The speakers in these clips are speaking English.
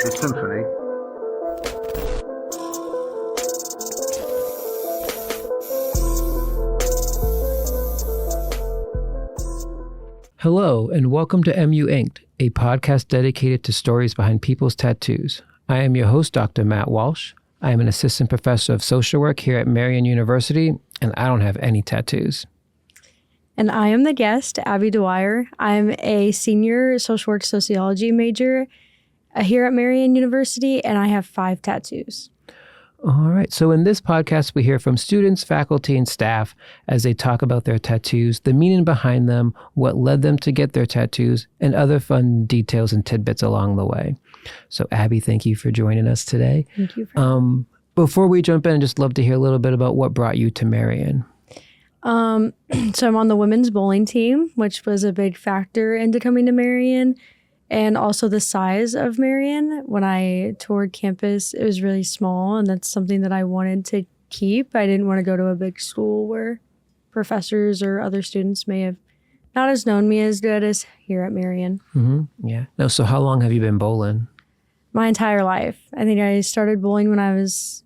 the symphony. Hello, and welcome to MU Inked, a podcast dedicated to stories behind people's tattoos. I am your host, Dr. Matt Walsh. I am an assistant professor of social work here at Marian University, and I don't have any tattoos. And I am the guest, Abbey Dwyer. I'm a senior social work sociology major here at Marian University, and I have 5 tattoos. All right. So in this podcast, we hear from students, faculty, and staff as they talk about their tattoos, the meaning behind them, what led them to get their tattoos, and other fun details and tidbits along the way. So Abbey, thank you for joining us today. Thank you for Before we jump in, I'd just love to hear a little bit about what brought you to Marian. So I'm on the women's bowling team, which was a big factor into coming to Marian, and also the size of Marian. When I toured campus, it was really small, and that's something that I wanted to keep. I didn't want to go to a big school where professors or other students may have not as known me as good as here at Marian. Mm-hmm. Yeah. No, so how long have you been bowling? My entire life. I think I started bowling when I was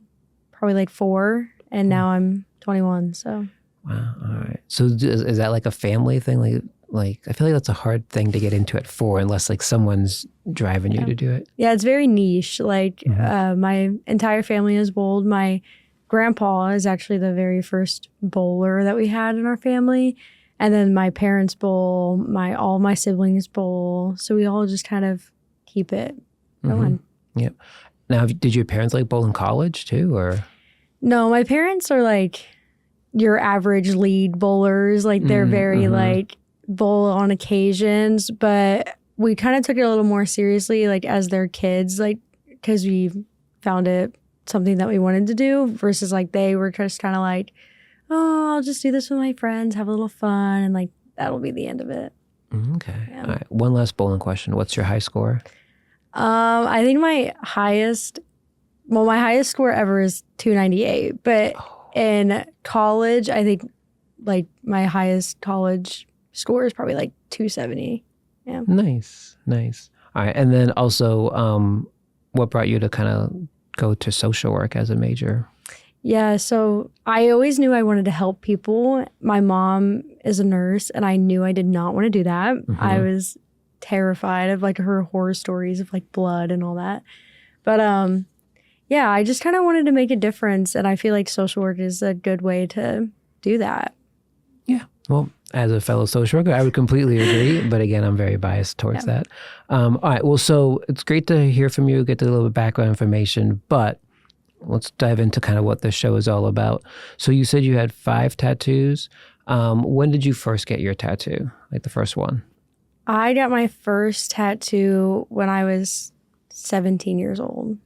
probably like 4, and now I'm 21, so... Wow. All right. So is that like a family thing? Like I feel like that's a hard thing to get into at 4 unless like someone's driving you to do it. Yeah, it's very niche. Like my entire family is bowled. My grandpa is actually the very first bowler that we had in our family. And then my parents bowl, all my siblings bowl. So we all just kind of keep it going. Mm-hmm. Yep. Now, did your parents like bowl in college too, or? No, my parents are like your average lead bowlers. Like they're very like bowl on occasions, but we kind of took it a little more seriously like as their kids, like because we found it something that we wanted to do versus like they were just kind of like, oh, I'll just do this with my friends, have a little fun, and like that'll be the end of it. Okay. Yeah. All right. One last bowling question. What's your high score? I think my highest score ever is 298, but in college, I think like my highest college score is probably like 270. Yeah. Nice. All right. And then also, what brought you to kind of go to social work as a major? Yeah. So I always knew I wanted to help people. My mom is a nurse, and I knew I did not want to do that. I was terrified of like her horror stories of like blood and all that. But yeah, I just kind of wanted to make a difference, and I feel like social work is a good way to do that. Yeah. Well, as a fellow social worker, I would completely agree. But again, I'm very biased towards that. All right. Well, so it's great to hear from you, get a little bit of background information, but let's dive into kind of what the show is all about. So you said you had 5 tattoos. When did you first get your tattoo, like the first one? I got my first tattoo when I was 17 years old.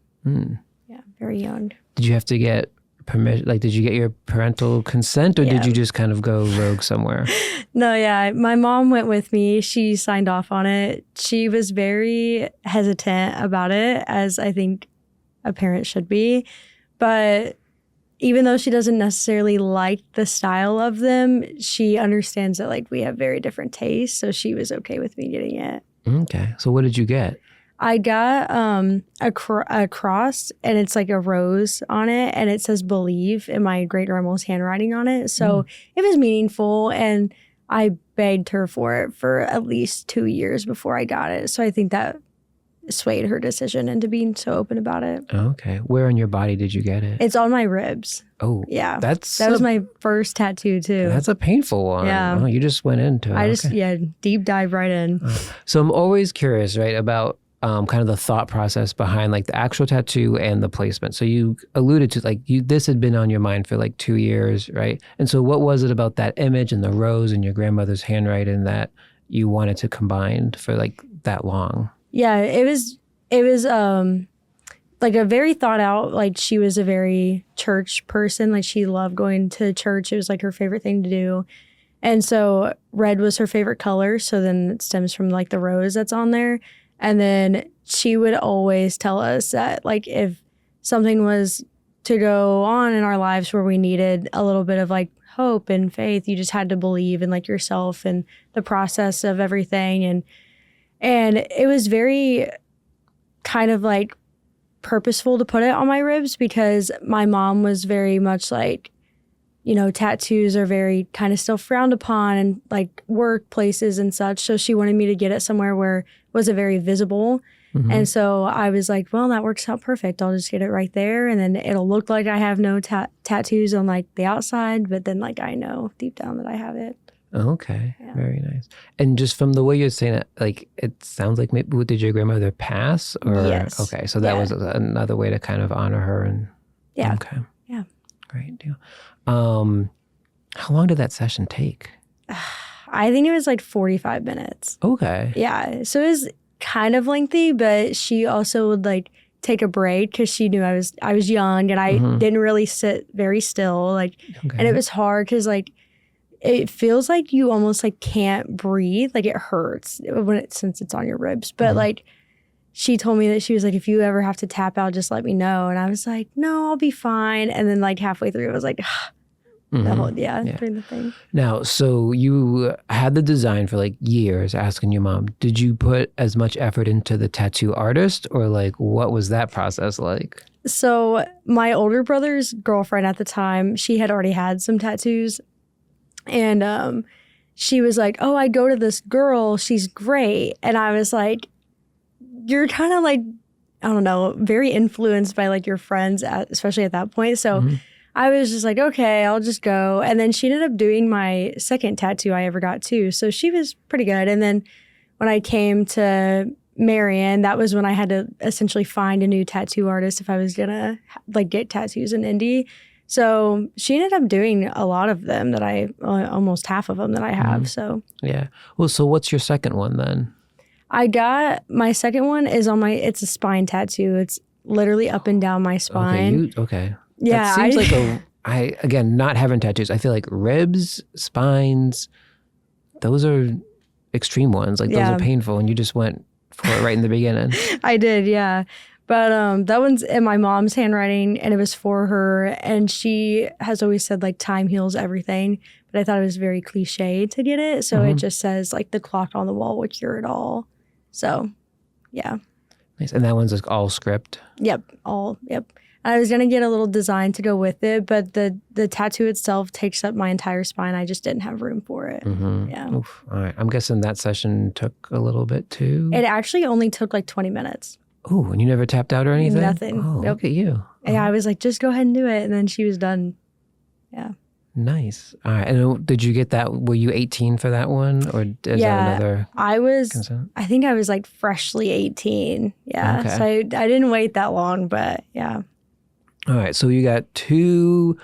Yeah, very young. Did you have to get permission? Like, did you get your parental consent, or did you just kind of go rogue somewhere? No, yeah. My mom went with me. She signed off on it. She was very hesitant about it, as I think a parent should be. But even though she doesn't necessarily like the style of them, she understands that like we have very different tastes. So she was okay with me getting it. Okay. So what did you get? I got a cross, and it's like a rose on it, and it says "Believe" in my great grandma's handwriting on it. So it was meaningful, and I begged her for it for at least 2 years before I got it. So I think that swayed her decision into being so open about it. Okay. Where on your body did you get it? It's on my ribs. Oh, yeah. That was my first tattoo too. That's a painful one. Yeah. Oh, you just went into it. Deep dive right in. So I'm always curious, right, about kind of the thought process behind like the actual tattoo and the placement. So you alluded to like this had been on your mind for like 2 years, right? And so what was it about that image and the rose and your grandmother's handwriting that you wanted to combine for like that long? Yeah, it was like a very thought out, like she was a very church person. Like she loved going to church. It was like her favorite thing to do. And so red was her favorite color. So then it stems from like the rose that's on there. And then she would always tell us that like if something was to go on in our lives where we needed a little bit of like hope and faith, you just had to believe in like yourself and the process of everything. And it was very kind of like purposeful to put it on my ribs because my mom was very much like, you know, tattoos are very kind of still frowned upon in like workplaces and such. So she wanted me to get it somewhere where it wasn't very visible. Mm-hmm. And so I was like, well, that works out perfect. I'll just get it right there. And then it'll look like I have no tattoos on like the outside, but then like I know deep down that I have it. Okay, Yeah. very nice. And just from the way you're saying it, like it sounds like maybe did your grandmother pass? Or Yes. Okay, so that was another way to kind of honor her. And Yeah. Okay. Yeah. Great deal. How long did that session take? I think it was like 45 minutes. Okay. Yeah. So it was kind of lengthy, but she also would like take a break because she knew I was young and I didn't really sit very still. Like, Okay. and it was hard because like it feels like you almost like can't breathe. Like it hurts since it's on your ribs. But like she told me that she was like, if you ever have to tap out, just let me know. And I was like, no, I'll be fine. And then like halfway through, it was like, during the thing. Now, so you had the design for like years, asking your mom, did you put as much effort into the tattoo artist or like what was that process like? So my older brother's girlfriend at the time, she had already had some tattoos. And she was like, oh, I go to this girl. She's great. And I was like, you're kind of like, I don't know, very influenced by like your friends, especially at that point. So I was just like, okay, I'll just go. And then she ended up doing my second tattoo I ever got too. So she was pretty good. And then when I came to Marian, that was when I had to essentially find a new tattoo artist if I was gonna like get tattoos in Indy. So she ended up doing a lot of them that almost half of them that I have. So yeah. Well, so what's your second one then? I got my second one is it's a spine tattoo. It's literally up and down my spine. Okay. Yeah. That seems again, not having tattoos, I feel like ribs, spines, those are extreme ones. Like those are painful and you just went for it right in the beginning. I did, yeah. But that one's in my mom's handwriting and it was for her. And she has always said like time heals everything. But I thought it was very cliche to get it. So it just says like the clock on the wall will cure it all. So, yeah. Nice. And that one's like all script? Yep. I was going to get a little design to go with it, but the tattoo itself takes up my entire spine. I just didn't have room for it. Yeah. Oof. All right. I'm guessing that session took a little bit too? It actually only took like 20 minutes. Oh, and you never tapped out or anything? Nothing. Oh, look at you. Yeah, I was like, just go ahead and do it. And then she was done. Yeah. Nice. All right. And did you get that? Were you 18 for that one? Or is that another consent? I think I was like freshly 18. Yeah. Okay. So I didn't wait that long, but yeah. All right. So you got 2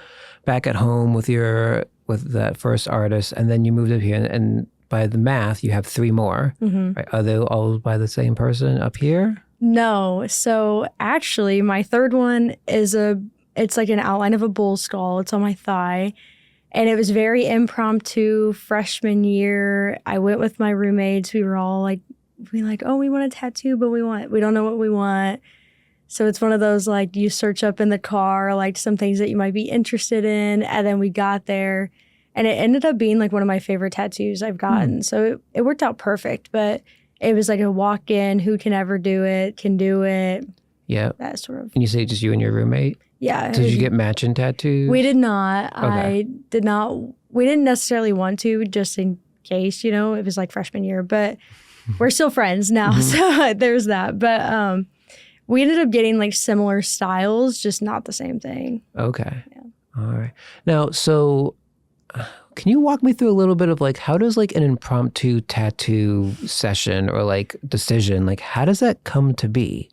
back at home with that first artist, and then you moved up here. And by the math, you have 3 more. Right? Are they all by the same person up here? No. So actually, my third one it's like an outline of a bull skull. It's on my thigh. And it was very impromptu freshman year. I went with my roommates. We were all like, oh, we want a tattoo, but we don't know what we want. So it's one of those like you search up in the car, like some things that you might be interested in. And then we got there and it ended up being like one of my favorite tattoos I've gotten. So it worked out perfect, but it was like a walk-in, who can ever do it, can do it. Yeah. That sort of. And you say just you and your roommate? Yeah. Did you get matching tattoos? We did not. Okay. I did not. We didn't necessarily want to, just in case, it was like freshman year, but we're still friends now. So there's that. But we ended up getting like similar styles, just not the same thing. Okay. Yeah. All right. Now, so can you walk me through a little bit of like, how does like an impromptu tattoo session or like decision, like how does that come to be?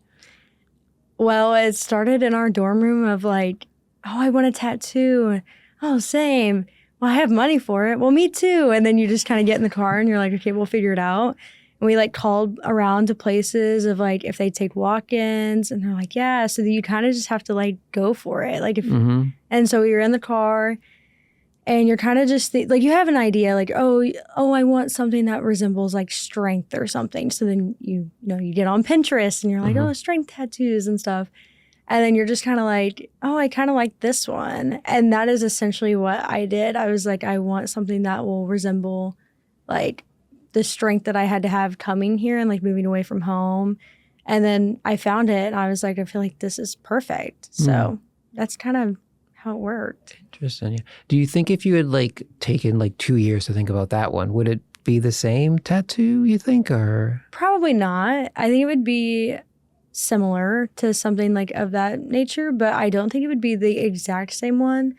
Well, it started in our dorm room of like, oh, I want a tattoo. Oh, same. Well, I have money for it. Well, me too. And then you just kind of get in the car and you're like, okay, we'll figure it out. And we like called around to places of like if they take walk-ins and they're like, yeah. So you kind of just have to like go for it. Like and so you're in the car and you're kind of just like you have an idea like, oh, I want something that resembles like strength or something. So then you get on Pinterest and you're like, oh, strength tattoos and stuff. And then you're just kind of like, oh, I kind of like this one. And that is essentially what I did. I was like, I want something that will resemble like the strength that I had to have coming here and like moving away from home. And then I found it and I was like, I feel like this is perfect. So that's kind of how it worked. Interesting. Yeah. Do you think if you had like taken like 2 years to think about that one, would it be the same tattoo, you think, or? Probably not. I think it would be similar to something like of that nature, but I don't think it would be the exact same one.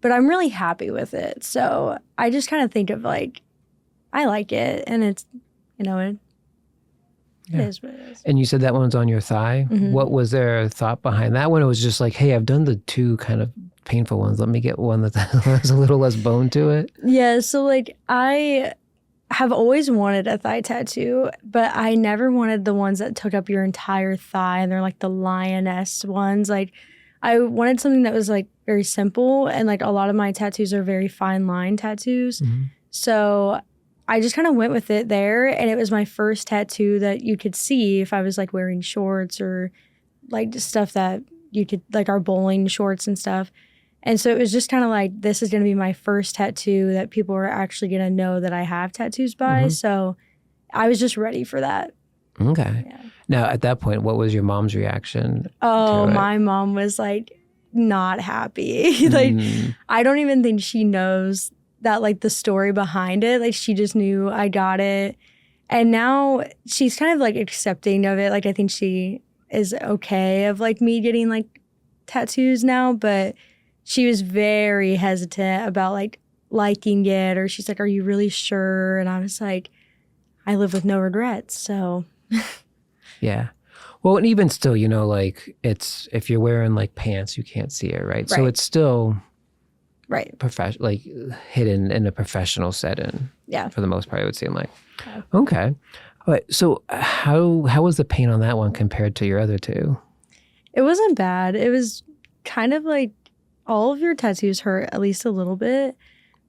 But I'm really happy with it. So I just kind of think of like, I like it, and it's, you know, it is what it is. And you said that one's on your thigh. What was their thought behind that one? It was just like, hey, I've done the 2 kind of painful ones. Let me get one that has a little less bone to it. Yeah, so like I have always wanted a thigh tattoo, but I never wanted the ones that took up your entire thigh, and they're like the lioness ones. Like I wanted something that was like very simple, and like a lot of my tattoos are very fine line tattoos. So I just kind of went with it there, and it was my first tattoo that you could see if I was like wearing shorts or like just stuff that you could, like our bowling shorts and stuff. And so it was just kind of like, this is going to be my first tattoo that people are actually going to know that I have tattoos by. So I was just ready for that. Okay. Yeah. Now, at that point, what was your mom's reaction? Oh, my mom was like not happy. Like, I don't even think she knows that, like, the story behind it. Like, she just knew I got it. And now she's kind of like accepting of it. Like, I think she is okay of like me getting like tattoos now, but she was very hesitant about like liking it, or she's like, are you really sure? And I was like, I live with no regrets. So yeah. Well, and even still, you know, like it's, if you're wearing like pants, you can't see it, right? So it's still like hidden in a professional setting. Yeah. For the most part, it would seem like. Okay. All right. So how was the pain on that one compared to your other 2? It wasn't bad. It was kind of like, all of your tattoos hurt at least a little bit,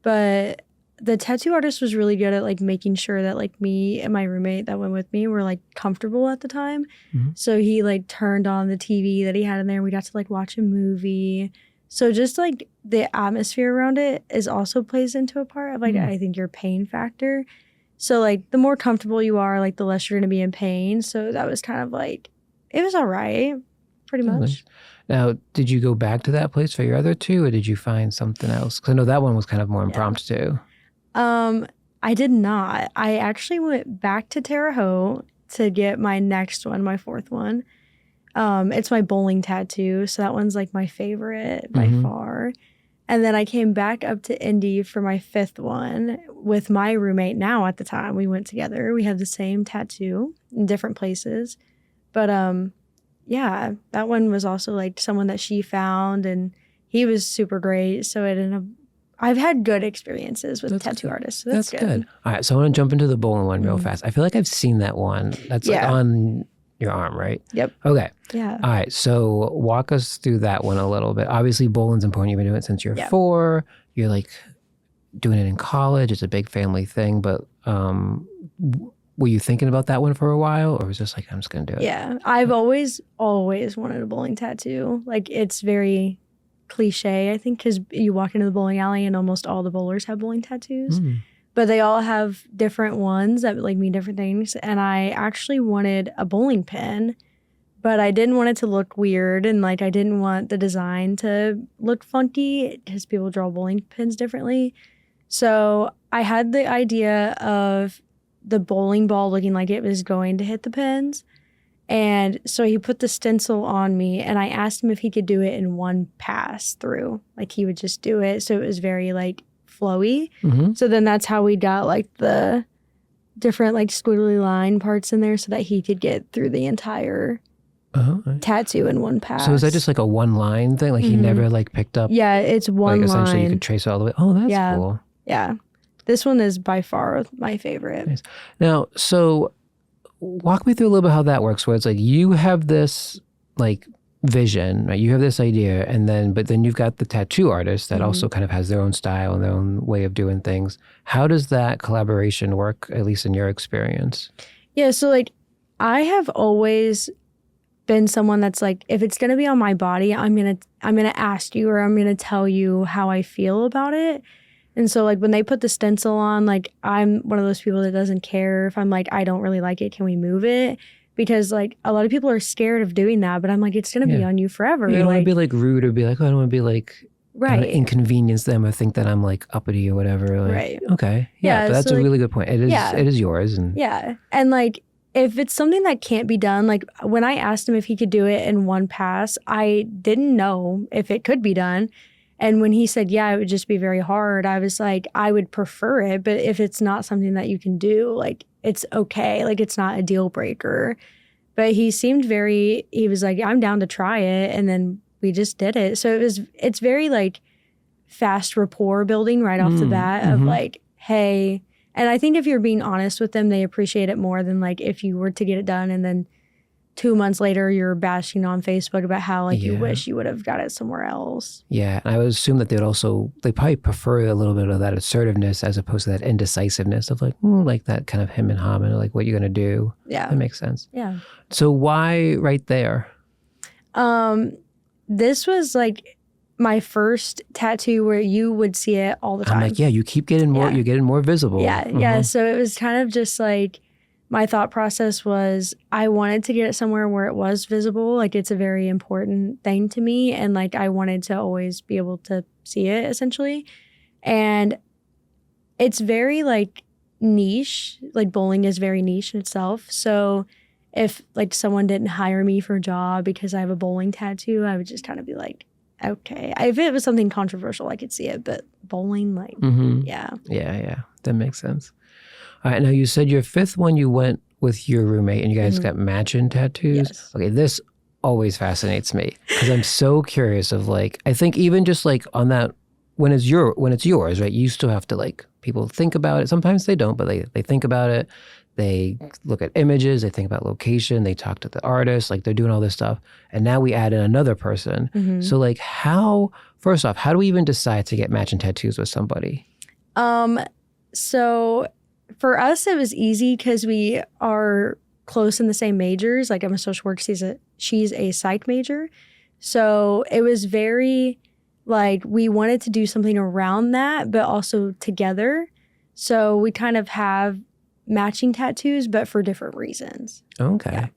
but the tattoo artist was really good at like making sure that like me and my roommate that went with me were like comfortable at the time. So he like turned on the TV that he had in there. We got to like watch a movie. So just like the atmosphere around it is also plays into a part of like, I think your pain factor. So like the more comfortable you are, like the less you're going to be in pain. So that was kind of like, it was all right, pretty much. Now, did you go back to that place for your other 2, or did you find something else? Because I know that one was kind of more impromptu. I did not. I actually went back to Terre Haute to get my next one, my 4th one. It's my bowling tattoo, so that one's like my favorite by far. And then I came back up to Indy for my 5th one with my roommate now at the time. We went together. We have the same tattoo in different places. But yeah, that one was also like someone that she found, and he was super great. So it ended up, I've had good experiences with tattoo artists. So that's good. All right, so I want to jump into the bowling one real fast. I feel like I've seen that one. That's like on your arm, right? Yep. Okay. Yeah. All right, so walk us through that one a little bit. Obviously, bowling's important. You've been doing it since you're 4. You're like doing it in college. It's a big family thing, but were you thinking about that one for a while, or was it just like, I'm just going to do it? Yeah. I've always wanted a bowling tattoo. Like, it's very cliche, I think, because you walk into the bowling alley and almost all the bowlers have bowling tattoos. But they all have different ones that like mean different things. And I actually wanted a bowling pin, but I didn't want it to look weird. And like, I didn't want the design to look funky because people draw bowling pins differently. So I had the idea of the bowling ball looking like it was going to hit the pins. And so he put the stencil on me, and I asked him if he could do it in one pass through. Like, he would just do it. So it was very like flowy. So then that's how we got like the different like squiggly line parts in there so that he could get through the entire tattoo in one pass. So is that just like a one line thing? Like he never like picked up? Yeah, it's one like, line. Essentially you could trace it all the way. Oh, that's cool. Yeah. This one is by far my favorite. Nice. Now, so walk me through a little bit how that works, where it's like you have this like vision, right? You have this idea, but then you've got the tattoo artist that also kind of has their own style and their own way of doing things. How does that collaboration work, at least in your experience? Yeah, so like I have always been someone that's like, if it's gonna be on my body, I'm gonna ask you, or I'm gonna tell you how I feel about it. And so like when they put the stencil on, like I'm one of those people that doesn't care if I'm like, I don't really like it, can we move it? because like a lot of people are scared of doing that, but I'm like, it's going to be on you forever. You don't want to be like rude or be like, oh, I don't want to be like, right, inconvenience them or think that I'm like uppity or whatever. Like, right. Okay. Yeah. But that's a really good point. It is yours. And And like, if it's something that can't be done, like when I asked him if he could do it in one pass, I didn't know if it could be done. And when he said, yeah, it would just be very hard, I was like, I would prefer it. But if it's not something that you can do, like, it's okay. Like, it's not a deal breaker. But he seemed he was like, I'm down to try it. And then we just did it. So it's very like fast rapport building right off the bat of like, hey, and I think if you're being honest with them, they appreciate it more than like if you were to get it done and then 2 months later, you're bashing on Facebook about how like you wish you would have got it somewhere else. Yeah, and I would assume that they probably prefer a little bit of that assertiveness as opposed to that indecisiveness of like, like that kind of him and hum and like what you're gonna do. Yeah, that makes sense. Yeah. So why right there? This was like my first tattoo where you would see it all the time. I'm like, yeah, you keep getting more. You're getting more visible. Yeah, yeah. So it was kind of just like. My thought process was I wanted to get it somewhere where it was visible. Like it's a very important thing to me. And like I wanted to always be able to see it essentially. And it's very like niche. Like bowling is very niche in itself. So if like someone didn't hire me for a job because I have a bowling tattoo, I would just kind of be like, okay. If it was something controversial, I could see it. But bowling, like, yeah. Yeah. That makes sense. All right, now you said your fifth one you went with your roommate and you guys got matching tattoos. Yes. Okay, this always fascinates me because I'm so curious of like, I think even just like on that, when it's yours, right, you still have to like, people think about it. Sometimes they don't, but they think about it. They look at images, they think about location, they talk to the artist, like they're doing all this stuff. And now we add in another person. So like first off, how do we even decide to get matching tattoos with somebody? So for us, it was easy because we are close in the same majors. Like I'm a social work, she's a psych major. So it was very like we wanted to do something around that, but also together. So we kind of have matching tattoos, but for different reasons. Okay.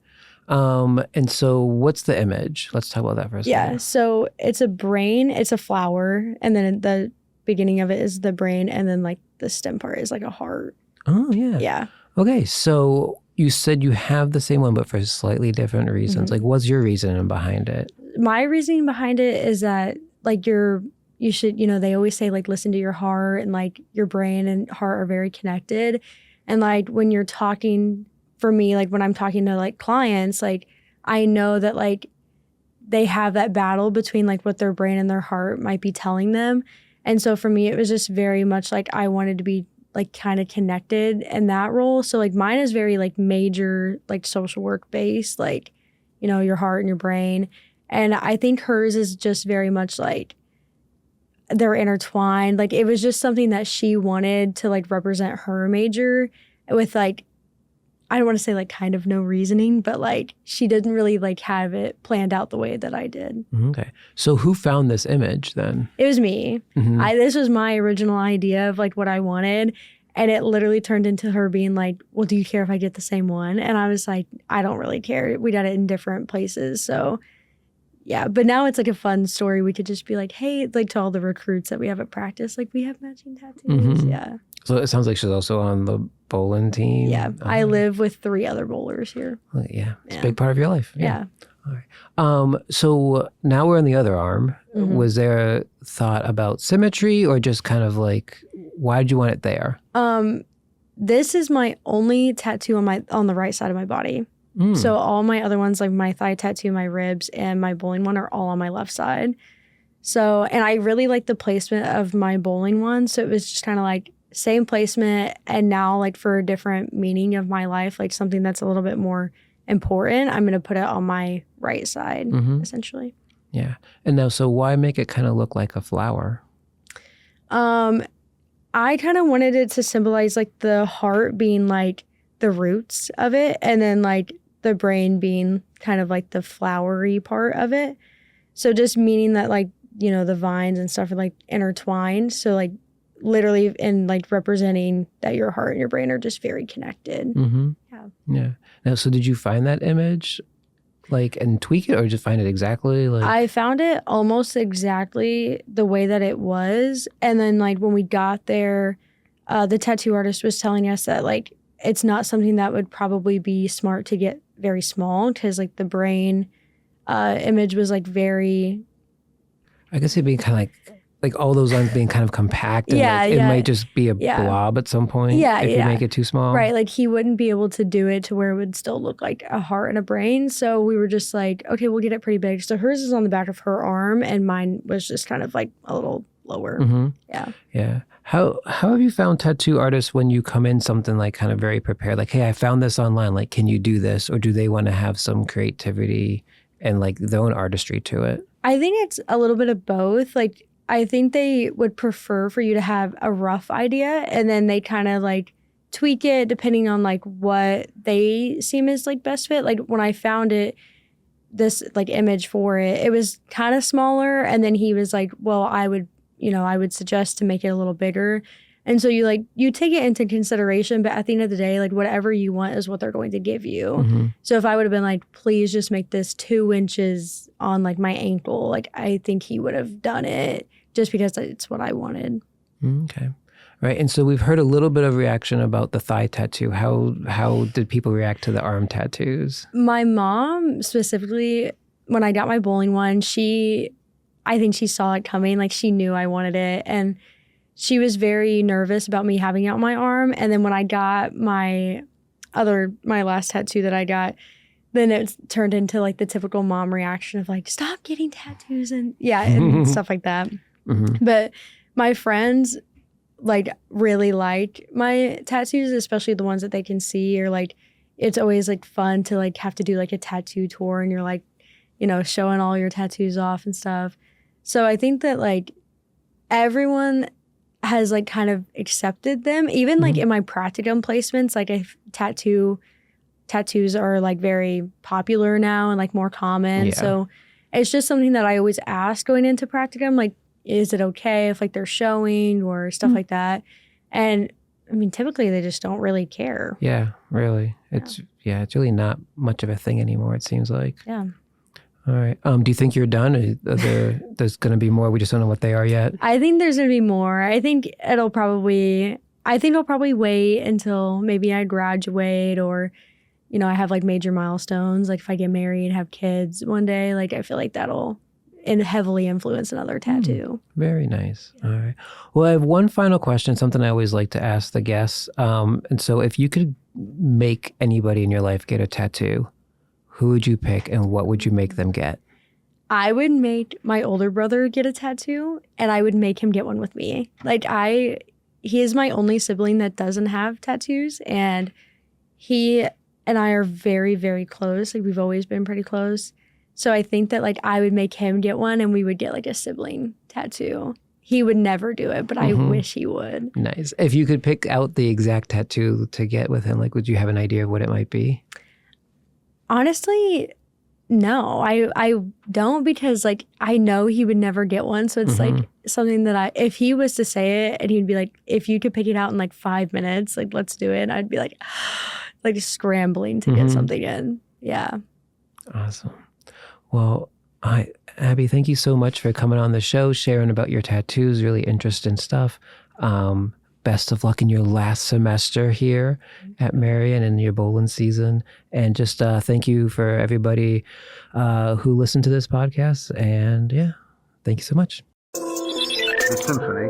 Yeah. And so what's the image? Let's talk about that for a second. Yeah. So it's a brain, it's a flower, and then the beginning of it is the brain, and then like the stem part is like a heart. Oh, yeah. Yeah. Okay. So you said you have the same one, but for slightly different reasons. Like, what's your reasoning behind it? My reasoning behind it is that, like, you should, they always say, like, listen to your heart, and, like, your brain and heart are very connected. And, like, when you're talking, for me, like, when I'm talking to, like, clients, like, I know that, like, they have that battle between, like, what their brain and their heart might be telling them. And so for me, it was just very much like I wanted to be like kind of connected in that role. So like mine is very like major, like social work based, like, your heart and your brain. And I think hers is just very much like they're intertwined. Like it was just something that she wanted to like represent her major with like, I don't want to say like kind of no reasoning, but like she didn't really like have it planned out the way that I did. Okay. So who found this image then? It was me. This was my original idea of like what I wanted. And it literally turned into her being like, well, do you care if I get the same one? And I was like, I don't really care. We did it in different places. So yeah, but now it's like a fun story. We could just be like, hey, like to all the recruits that we have at practice, like we have matching tattoos. Yeah. So it sounds like she's also on the bowling team. Yeah. I live with 3 other bowlers here. Well, yeah. It's a big part of your life. Yeah. All right. So now we're on the other arm. Was there a thought about symmetry or just kind of like, why did you want it there? This is my only tattoo on the right side of my body. So all my other ones, like my thigh tattoo, my ribs, and my bowling one are all on my left side. So, and I really like the placement of my bowling one. So it was just kind of like same placement, and now like for a different meaning of my life, like something that's a little bit more important, I'm going to put it on my right side, essentially. Yeah. And now, so why make it kind of look like a flower? I kind of wanted it to symbolize like the heart being like the roots of it, and then like the brain being kind of like the flowery part of it. So just meaning that like, the vines and stuff are like intertwined. So like literally in like representing that your heart and your brain are just very connected. Yeah. Yeah. Now, so did you find that image, like, and tweak it, or just find it exactly like? I found it almost exactly the way that it was. And then, like, when we got there, the tattoo artist was telling us that, like, it's not something that would probably be smart to get very small because, like, the brain image was, like, very... I guess it'd be kind of like all those lines being kind of compact, and like, it might just be a blob at some point if you make it too small. Right, like he wouldn't be able to do it to where it would still look like a heart and a brain. So we were just like, okay, we'll get it pretty big. So hers is on the back of her arm, and mine was just kind of like a little lower. Mm-hmm. Yeah. Yeah. How have you found tattoo artists when you come in something like kind of very prepared? Like, hey, I found this online. Like, can you do this? Or do they want to have some creativity and like their own artistry to it? I think it's a little bit of both. Like, I think they would prefer for you to have a rough idea, and then they kind of like tweak it depending on like what they seem as like best fit. Like when I found it, this like image for it, it was kind of smaller, and then he was like, well, I would suggest to make it a little bigger. And so you take it into consideration, but at the end of the day, like whatever you want is what they're going to give you. Mm-hmm. So if I would have been like, please just make this 2 inches on like my ankle, like I think he would have done it just because it's what I wanted. Okay. Right. And so we've heard a little bit of reaction about the thigh tattoo. How did people react to the arm tattoos? My mom specifically, when I got my bowling one, I think she saw it coming. Like she knew I wanted it. And she was very nervous about me having it on my arm. And then when I got my last tattoo that I got, then it turned into like the typical mom reaction of like, stop getting tattoos and stuff like that. Mm-hmm. But my friends like really like my tattoos, especially the ones that they can see, or like it's always like fun to like have to do like a tattoo tour and you're like, showing all your tattoos off and stuff. So I think that like everyone has like kind of accepted them. Even like in my practicum placements, like tattoos are like very popular now and like more common. Yeah. So it's just something that I always ask going into practicum, like, is it okay if like they're showing or stuff like that? And I mean, typically they just don't really care. Yeah, really. It's really not much of a thing anymore, it seems like. Yeah. All right. Do you think you're done? There's going to be more. We just don't know what they are yet. I think there's going to be more. I think I'll probably wait until maybe I graduate, or, I have like major milestones. Like if I get married, have kids one day, like I feel like that'll heavily influence another tattoo. Very nice. Yeah. All right. Well, I have one final question, something I always like to ask the guests. And so if you could make anybody in your life get a tattoo, who would you pick and what would you make them get? I would make my older brother get a tattoo, and I would make him get one with me. Like he is my only sibling that doesn't have tattoos, and he and I are very, very close. Like we've always been pretty close. So I think that like I would make him get one, and we would get like a sibling tattoo. He would never do it, but I wish he would. Nice. If you could pick out the exact tattoo to get with him, like would you have an idea of what it might be? Honestly, no, I don't, because like I know he would never get one. So it's like something that if he was to say it and he'd be like, if you could pick it out in like 5 minutes, like let's do it. I'd be like scrambling to get something in. Yeah. Awesome. Well, Abbey, thank you so much for coming on the show, sharing about your tattoos, really interesting stuff. Best of luck in your last semester here at Marian and your bowling season. And just thank you for everybody who listened to this podcast. And yeah, thank you so much. The symphony